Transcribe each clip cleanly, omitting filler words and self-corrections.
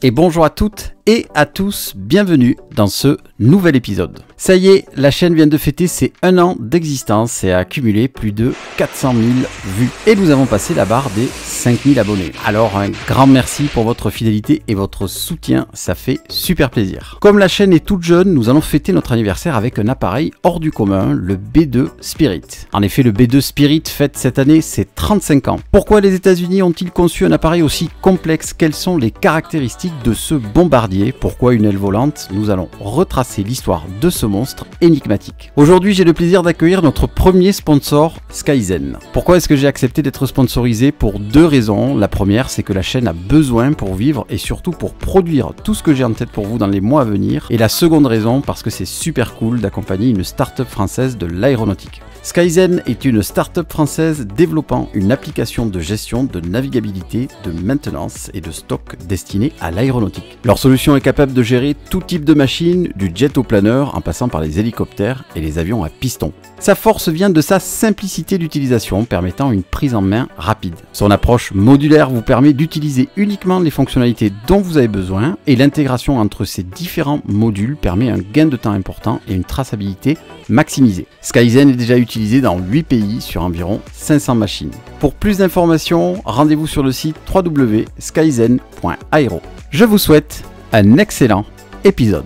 et bonjour à toutes et à tous, bienvenue dans ce nouvel épisode. Ça y est, la chaîne vient de fêter ses 1 an d'existence et a accumulé plus de 400 000 vues. Et nous avons passé la barre des 5000 abonnés. Alors un grand merci pour votre fidélité et votre soutien, ça fait super plaisir. Comme la chaîne est toute jeune, nous allons fêter notre anniversaire avec un appareil hors du commun, le B2 Spirit. En effet, le B2 Spirit fête cette année ses 35 ans. Pourquoi les États-Unis ont-ils conçu un appareil aussi complexe? Quelles sont les caractéristiques de ce bombardier? Pourquoi une aile volante? Nous allons retracer l'histoire de ce monstre énigmatique. Aujourd'hui, j'ai le plaisir d'accueillir notre premier sponsor, Skyzen. Pourquoi est-ce que j'ai accepté d'être sponsorisé? Pour 2 raisons. La première, c'est que la chaîne a besoin pour vivre et surtout pour produire tout ce que j'ai en tête pour vous dans les mois à venir. Et la seconde raison, parce que c'est super cool d'accompagner une start-up française de l'aéronautique. Skyzen est une start-up française développant une application de gestion de navigabilité, de maintenance et de stock destinée à l'aéronautique. Leur solution est capable de gérer tout type de machine, du jet au planeur en passant par les hélicoptères et les avions à piston. Sa force vient de sa simplicité d'utilisation permettant une prise en main rapide. Son approche modulaire vous permet d'utiliser uniquement les fonctionnalités dont vous avez besoin et l'intégration entre ces différents modules permet un gain de temps important et une traçabilité maximisée. Skyzen est déjà utilisé dans 8 pays sur environ 500 machines. Pour plus d'informations, rendez-vous sur le site www.skyzen.aero. Je vous souhaite un excellent épisode.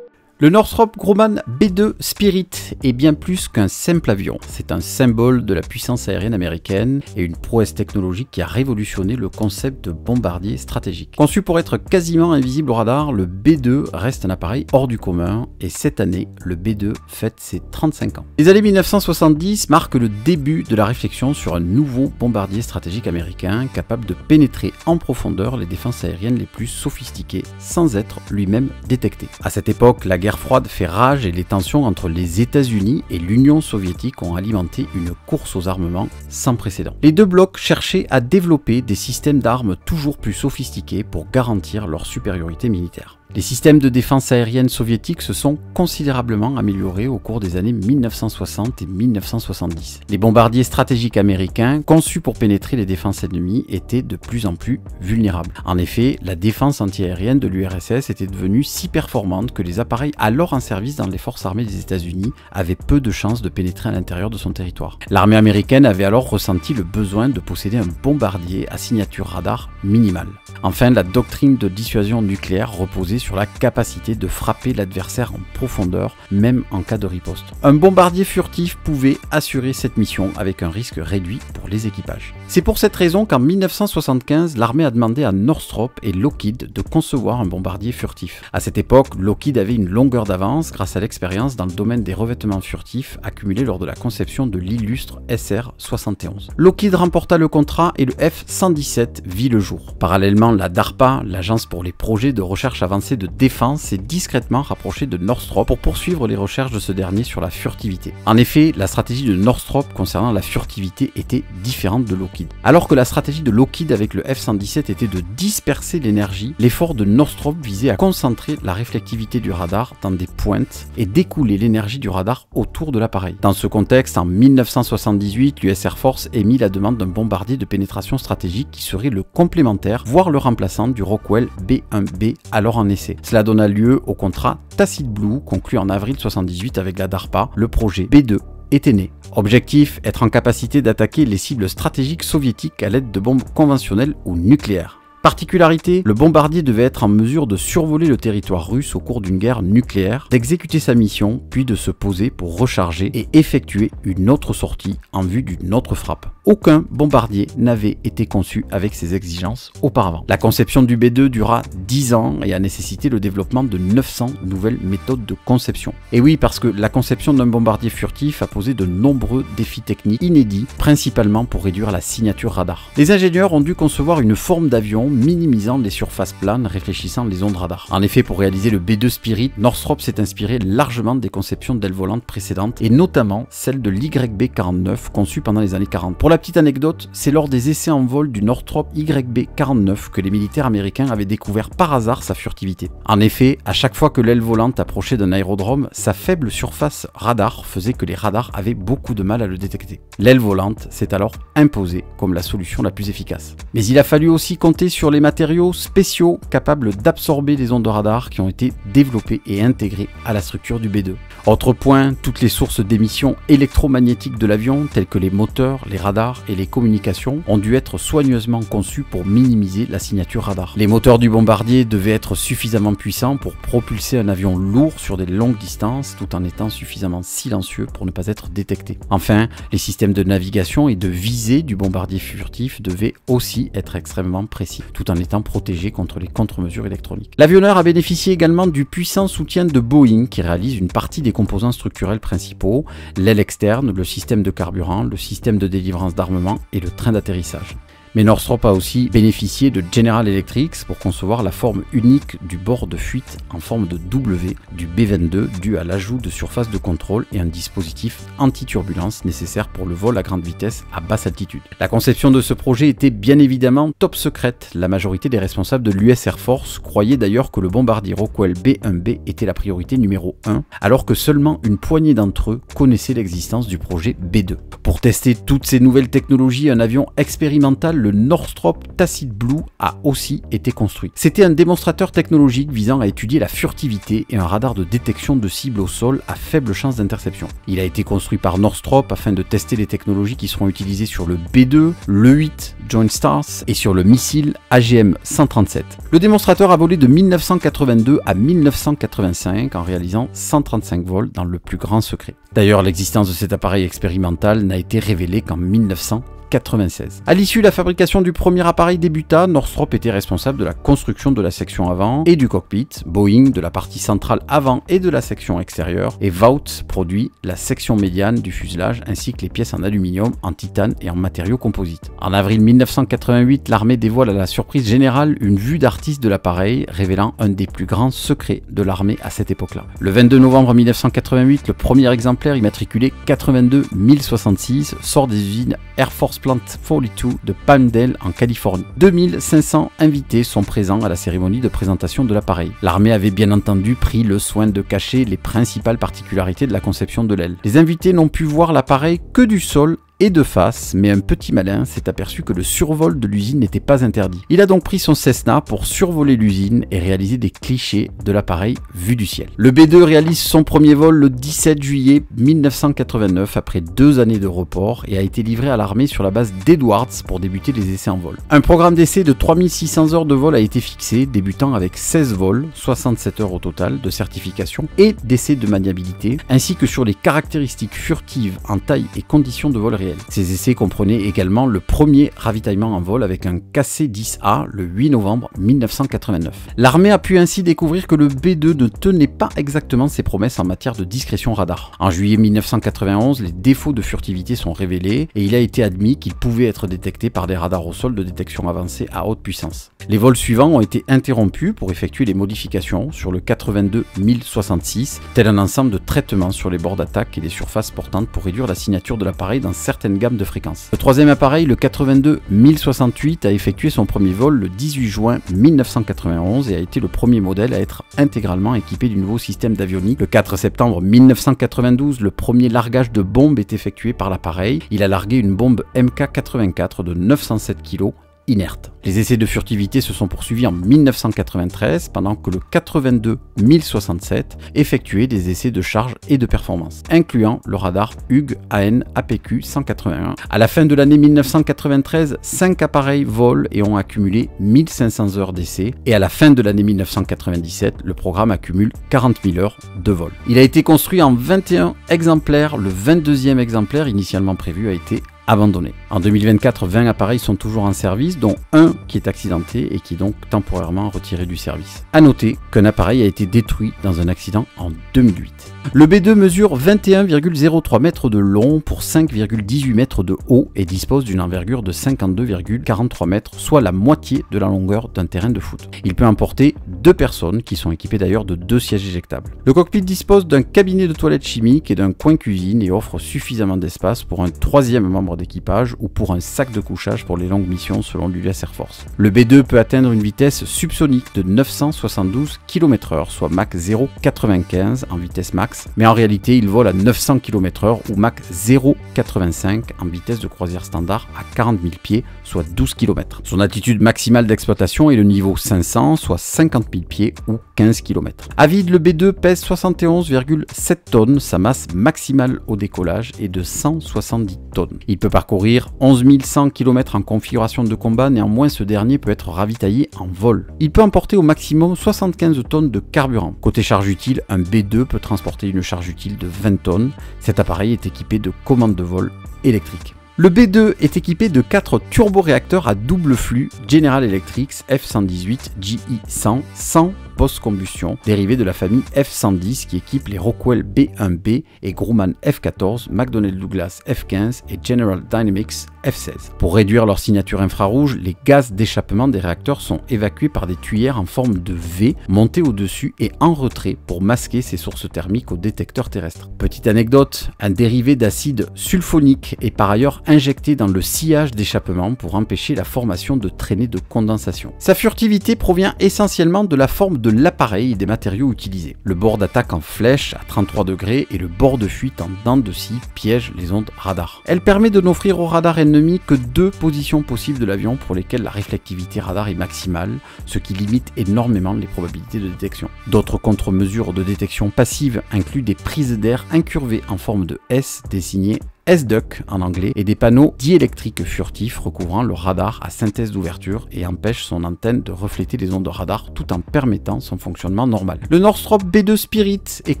Le Northrop Grumman B2 Spirit est bien plus qu'un simple avion. C'est un symbole de la puissance aérienne américaine et une prouesse technologique qui a révolutionné le concept de bombardier stratégique. Conçu pour être quasiment invisible au radar, le B2 reste un appareil hors du commun et cette année, le B2 fête ses 35 ans. Les années 1970 marquent le début de la réflexion sur un nouveau bombardier stratégique américain capable de pénétrer en profondeur les défenses aériennes les plus sophistiquées sans être lui-même détecté. À cette époque, la guerre froide fait rage et les tensions entre les États-Unis et l'Union soviétique ont alimenté une course aux armements sans précédent. Les deux blocs cherchaient à développer des systèmes d'armes toujours plus sophistiqués pour garantir leur supériorité militaire. Les systèmes de défense aérienne soviétiques se sont considérablement améliorés au cours des années 1960 et 1970. Les bombardiers stratégiques américains, conçus pour pénétrer les défenses ennemies, étaient de plus en plus vulnérables. En effet, la défense antiaérienne de l'URSS était devenue si performante que les appareils alors en service dans les forces armées des États-Unis avaient peu de chances de pénétrer à l'intérieur de son territoire. L'armée américaine avait alors ressenti le besoin de posséder un bombardier à signature radar minimale. Enfin, la doctrine de dissuasion nucléaire reposait sur la capacité de frapper l'adversaire en profondeur, même en cas de riposte. Un bombardier furtif pouvait assurer cette mission avec un risque réduit pour les équipages. C'est pour cette raison qu'en 1975, l'armée a demandé à Northrop et Lockheed de concevoir un bombardier furtif. À cette époque, Lockheed avait une longueur d'avance grâce à l'expérience dans le domaine des revêtements furtifs accumulée lors de la conception de l'illustre SR-71. Lockheed remporta le contrat et le F-117 vit le jour. Parallèlement, la DARPA, l'agence pour les projets de recherche avancée de défense, s'est discrètement rapprochée de Northrop pour poursuivre les recherches de ce dernier sur la furtivité. En effet, la stratégie de Northrop concernant la furtivité était différente de Lockheed. Alors que la stratégie de Lockheed avec le F-117 était de disperser l'énergie, l'effort de Northrop visait à concentrer la réflectivité du radar dans des pointes et d'écouler l'énergie du radar autour de l'appareil. Dans ce contexte, en 1978, l'US Air Force émit la demande d'un bombardier de pénétration stratégique qui serait le complémentaire, voire le remplaçant du Rockwell B-1B alors en essai. Cela donna lieu au contrat Tacit Blue conclu en avril 1978 avec la DARPA. Le projet B2 était né. Objectif, être en capacité d'attaquer les cibles stratégiques soviétiques à l'aide de bombes conventionnelles ou nucléaires. Particularité, le bombardier devait être en mesure de survoler le territoire russe au cours d'une guerre nucléaire, d'exécuter sa mission, puis de se poser pour recharger et effectuer une autre sortie en vue d'une autre frappe. Aucun bombardier n'avait été conçu avec ces exigences auparavant. La conception du B2 dura 10 ans et a nécessité le développement de 900 nouvelles méthodes de conception. Et oui, parce que la conception d'un bombardier furtif a posé de nombreux défis techniques inédits, principalement pour réduire la signature radar. Les ingénieurs ont dû concevoir une forme d'avion minimisant les surfaces planes, réfléchissant les ondes radar. En effet, pour réaliser le B2 Spirit, Northrop s'est inspiré largement des conceptions d'ailes volantes précédentes et notamment celle de l'YB-49 conçue pendant les années 40. Pour la petite anecdote, c'est lors des essais en vol du Northrop YB-49 que les militaires américains avaient découvert par hasard sa furtivité. En effet, à chaque fois que l'aile volante approchait d'un aérodrome, sa faible surface radar faisait que les radars avaient beaucoup de mal à le détecter. L'aile volante s'est alors imposée comme la solution la plus efficace. Mais il a fallu aussi compter sur sur les matériaux spéciaux capables d'absorber les ondes de radar qui ont été développés et intégrés à la structure du B2. Autre point, toutes les sources d'émissions électromagnétiques de l'avion, telles que les moteurs, les radars et les communications, ont dû être soigneusement conçus pour minimiser la signature radar. Les moteurs du bombardier devaient être suffisamment puissants pour propulser un avion lourd sur des longues distances, tout en étant suffisamment silencieux pour ne pas être détecté. Enfin, les systèmes de navigation et de visée du bombardier furtif devaient aussi être extrêmement précis, tout en étant protégés contre les contre-mesures électroniques. L'avionneur a bénéficié également du puissant soutien de Boeing, qui réalise une partie des composants structurels principaux, l'aile externe, le système de carburant, le système de délivrance d'armement et le train d'atterrissage. Mais Northrop a aussi bénéficié de General Electric pour concevoir la forme unique du bord de fuite en forme de W du B-22 dû à l'ajout de surface de contrôle et un dispositif anti-turbulence nécessaire pour le vol à grande vitesse à basse altitude. La conception de ce projet était bien évidemment top secrète. La majorité des responsables de l'US Air Force croyaient d'ailleurs que le bombardier Rockwell B-1B était la priorité numéro 1, alors que seulement une poignée d'entre eux connaissaient l'existence du projet B-2. Pour tester toutes ces nouvelles technologies, un avion expérimental, le Northrop Tacit Blue, a aussi été construit. C'était un démonstrateur technologique visant à étudier la furtivité et un radar de détection de cibles au sol à faible chance d'interception. Il a été construit par Northrop afin de tester les technologies qui seront utilisées sur le B-2, le 8 Joint Stars et sur le missile AGM-137. Le démonstrateur a volé de 1982 à 1985 en réalisant 135 vols dans le plus grand secret. D'ailleurs, l'existence de cet appareil expérimental n'a été révélée qu'en 1996. À l'issue de la fabrication du premier appareil débuta, Northrop était responsable de la construction de la section avant et du cockpit, Boeing de la partie centrale avant et de la section extérieure, et Vought produit la section médiane du fuselage ainsi que les pièces en aluminium, en titane et en matériaux composites. En avril 1988, l'armée dévoile à la surprise générale une vue d'artiste de l'appareil, révélant un des plus grands secrets de l'armée à cette époque-là. Le 22 novembre 1988, le premier exemplaire immatriculé 82 1066 sort des usines Air Force Plant 42 de Palmdale en Californie. 2500 invités sont présents à la cérémonie de présentation de l'appareil. L'armée avait bien entendu pris le soin de cacher les principales particularités de la conception de l'aile. Les invités n'ont pu voir l'appareil que du sol et de face, mais un petit malin s'est aperçu que le survol de l'usine n'était pas interdit. Il a donc pris son Cessna pour survoler l'usine et réaliser des clichés de l'appareil vu du ciel. Le B-2 réalise son premier vol le 17 juillet 1989 après 2 années de report et a été livré à l'armée sur la base d'Edwards pour débuter les essais en vol. Un programme d'essai de 3600 heures de vol a été fixé, débutant avec 16 vols, 67 heures au total de certification et d'essais de maniabilité, ainsi que sur les caractéristiques furtives en taille et conditions de vol réel. Ces essais comprenaient également le premier ravitaillement en vol avec un KC-10A le 8 novembre 1989. L'armée a pu ainsi découvrir que le B-2 ne tenait pas exactement ses promesses en matière de discrétion radar. En juillet 1991, les défauts de furtivité sont révélés et il a été admis qu'il pouvait être détecté par des radars au sol de détection avancée à haute puissance. Les vols suivants ont été interrompus pour effectuer les modifications sur le 82 1066, tel un ensemble de traitements sur les bords d'attaque et les surfaces portantes pour réduire la signature de l'appareil dans certaines gammes de fréquences. Le troisième appareil, le 82 1068, a effectué son premier vol le 18 juin 1991 et a été le premier modèle à être intégralement équipé du nouveau système d'avionique. Le 4 septembre 1992, le premier largage de bombe est effectué par l'appareil. Il a largué une bombe MK84 de 907 kg inerte. Les essais de furtivité se sont poursuivis en 1993 pendant que le 82 1067 effectuait des essais de charge et de performance, incluant le radar Hughes AN APQ 181. À la fin de l'année 1993, 5 appareils volent et ont accumulé 1500 heures d'essai, et à la fin de l'année 1997, le programme accumule 40 000 heures de vol. Il a été construit en 21 exemplaires, le 22e exemplaire initialement prévu a été abandonné. En 2024, 20 appareils sont toujours en service, dont un qui est accidenté et qui est donc temporairement retiré du service. A noter qu'un appareil a été détruit dans un accident en 2008. Le B-2 mesure 21,03 mètres de long pour 5,18 mètres de haut et dispose d'une envergure de 52,43 mètres, soit la moitié de la longueur d'un terrain de foot. Il peut emporter 2 personnes qui sont équipées d'ailleurs de 2 sièges éjectables. Le cockpit dispose d'un cabinet de toilettes chimiques et d'un coin cuisine et offre suffisamment d'espace pour un 3e membre d'équipage ou pour un sac de couchage pour les longues missions selon l'US Air Force. Le B-2 peut atteindre une vitesse subsonique de 972 km/h, soit Mach 0,95 en vitesse Mach max, mais en réalité il vole à 900 km/h ou Mach 0,85 en vitesse de croisière standard à 40 000 pieds, soit 12 km. Son altitude maximale d'exploitation est le niveau 500, soit 50 000 pieds ou 15 km. À vide, le B2 pèse 71,7 tonnes, sa masse maximale au décollage est de 170 tonnes. Il peut parcourir 11 100 km en configuration de combat, néanmoins ce dernier peut être ravitaillé en vol. Il peut emporter au maximum 75 tonnes de carburant. Côté charge utile, un B2 peut transporter une charge utile de 20 tonnes. Cet appareil est équipé de commandes de vol électriques. Le B2 est équipé de 4 turboréacteurs à double flux General Electric F118 GE100 sans post-combustion, dérivé de la famille F110 qui équipe les Rockwell B1B et Grumman F14, McDonnell Douglas F15 et General Dynamics F16. Pour réduire leur signature infrarouge, les gaz d'échappement des réacteurs sont évacués par des tuyères en forme de V montées au-dessus et en retrait pour masquer ces sources thermiques au détecteur terrestre. Petite anecdote, un dérivé d'acide sulfonique est par ailleurs injecté dans le sillage d'échappement pour empêcher la formation de traînées de condensation. Sa furtivité provient essentiellement de la forme de l'appareil et des matériaux utilisés. Le bord d'attaque en flèche à 33 degrés et le bord de fuite en dents de scie piègent les ondes radar. Elle permet de n'offrir au radar ennemi que 2 positions possibles de l'avion pour lesquelles la réflectivité radar est maximale, ce qui limite énormément les probabilités de détection. D'autres contre-mesures de détection passive incluent des prises d'air incurvées en forme de S désignées S-Duck en anglais et des panneaux diélectriques furtifs recouvrant le radar à synthèse d'ouverture et empêchent son antenne de refléter les ondes de radar tout en permettant son fonctionnement normal. Le Northrop B2 Spirit est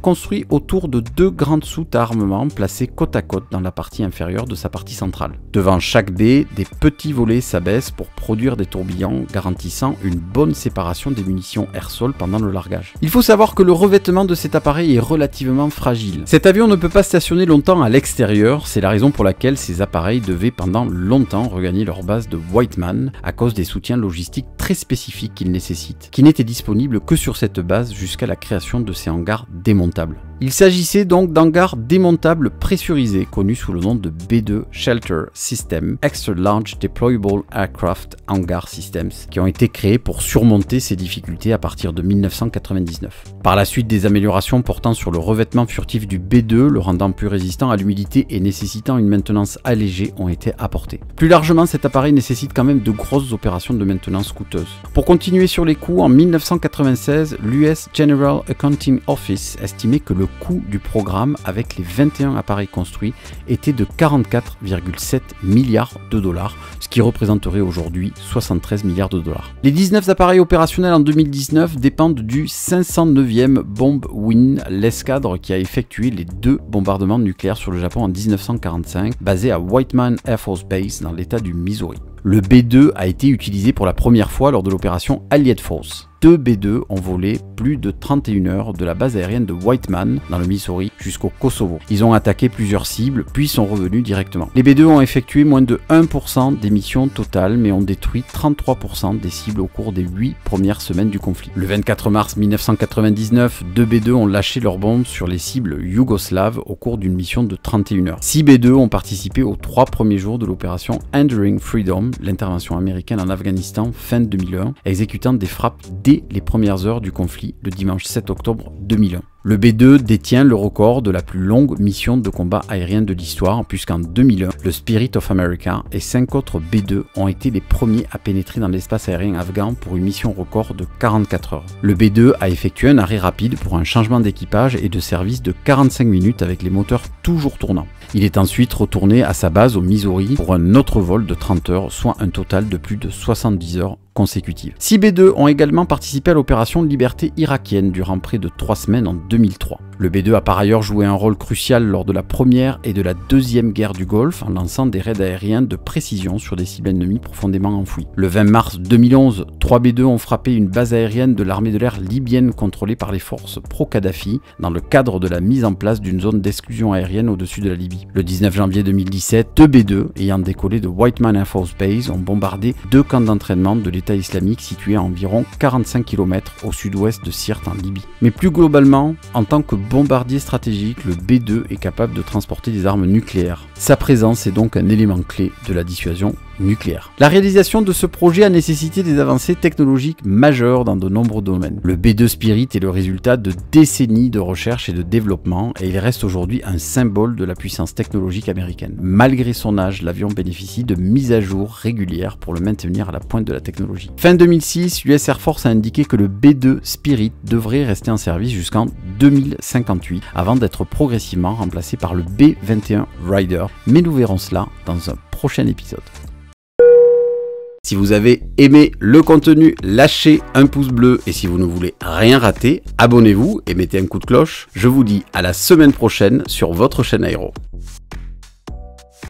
construit autour de 2 grandes soutes à armement placées côte à côte dans la partie inférieure de sa partie centrale. Devant chaque baie, des petits volets s'abaissent pour produire des tourbillons garantissant une bonne séparation des munitions air-sol pendant le largage. Il faut savoir que le revêtement de cet appareil est relativement fragile. Cet avion ne peut pas stationner longtemps à l'extérieur, c'est la raison pour laquelle ces appareils devaient pendant longtemps regagner leur base de Whiteman à cause des soutiens logistiques très spécifiques qu'ils nécessitent, qui n'étaient disponibles que sur cette base jusqu'à la création de ces hangars démontables. Il s'agissait donc d'hangars démontables pressurisés, connus sous le nom de B2 Shelter System, Extra Large Deployable Aircraft Hangar Systems, qui ont été créés pour surmonter ces difficultés à partir de 1999. Par la suite, des améliorations portant sur le revêtement furtif du B2, le rendant plus résistant à l'humidité et nécessitant une maintenance allégée ont été apportées. Plus largement, cet appareil nécessite quand même de grosses opérations de maintenance coûteuses. Pour continuer sur les coûts, en 1996, l'US General Accounting Office estimait que le coût du programme avec les 21 appareils construits était de 44,7 milliards de dollars, ce qui représenterait aujourd'hui 73 milliards de dollars. Les 19 appareils opérationnels en 2019 dépendent du 509e Bomb Wing, l'escadre qui a effectué les 2 bombardements nucléaires sur le Japon en 1945, basé à Whiteman Air Force Base dans l'état du Missouri. Le B2 a été utilisé pour la première fois lors de l'opération Allied Force. 2 B2 ont volé plus de 31 heures de la base aérienne de Whiteman dans le Missouri jusqu'au Kosovo. Ils ont attaqué plusieurs cibles puis sont revenus directement. Les B2 ont effectué moins de 1% des missions totales mais ont détruit 33% des cibles au cours des 8 premières semaines du conflit. Le 24 mars 1999, 2 B2 ont lâché leurs bombes sur les cibles yougoslaves au cours d'une mission de 31 heures. 6 B2 ont participé aux 3 premiers jours de l'opération Enduring Freedom, l'intervention américaine en Afghanistan fin 2001, exécutant des frappes dès les premières heures du conflit le dimanche 7 octobre 2001. Le B2 détient le record de la plus longue mission de combat aérien de l'histoire puisqu'en 2001, le Spirit of America et 5 autres B2 ont été les premiers à pénétrer dans l'espace aérien afghan pour une mission record de 44 heures. Le B2 a effectué un arrêt rapide pour un changement d'équipage et de service de 45 minutes avec les moteurs toujours tournants. Il est ensuite retourné à sa base au Missouri pour un autre vol de 30 heures, soit un total de plus de 70 heures consécutives. 6 B2 ont également participé à l'opération Liberté irakienne durant près de 3 semaines en 2003. Le B2 a par ailleurs joué un rôle crucial lors de la première et de la deuxième guerre du Golfe en lançant des raids aériens de précision sur des cibles ennemies profondément enfouies. Le 20 mars 2011, 3 B2 ont frappé une base aérienne de l'armée de l'air libyenne contrôlée par les forces pro-Kadhafi dans le cadre de la mise en place d'une zone d'exclusion aérienne au-dessus de la Libye. Le 19 janvier 2017, 2 B2 ayant décollé de Whiteman Air Force Base ont bombardé 2 camps d'entraînement de l'État islamique situés à environ 45 km au sud-ouest de Sirte en Libye. Mais plus globalement, en tant que bombardier stratégique, le B2 est capable de transporter des armes nucléaires. Sa présence est donc un élément clé de la dissuasion nucléaire. La réalisation de ce projet a nécessité des avancées technologiques majeures dans de nombreux domaines. Le B2 Spirit est le résultat de décennies de recherche et de développement et il reste aujourd'hui un symbole de la puissance technologique américaine. Malgré son âge, l'avion bénéficie de mises à jour régulières pour le maintenir à la pointe de la technologie. Fin 2006, l'US Air Force a indiqué que le B2 Spirit devrait rester en service jusqu'en 2058 avant d'être progressivement remplacé par le B-21 Raider. Mais nous verrons cela dans un prochain épisode. Si vous avez aimé le contenu, lâchez un pouce bleu et si vous ne voulez rien rater, abonnez-vous et mettez un coup de cloche. Je vous dis à la semaine prochaine sur votre chaîne Aéro.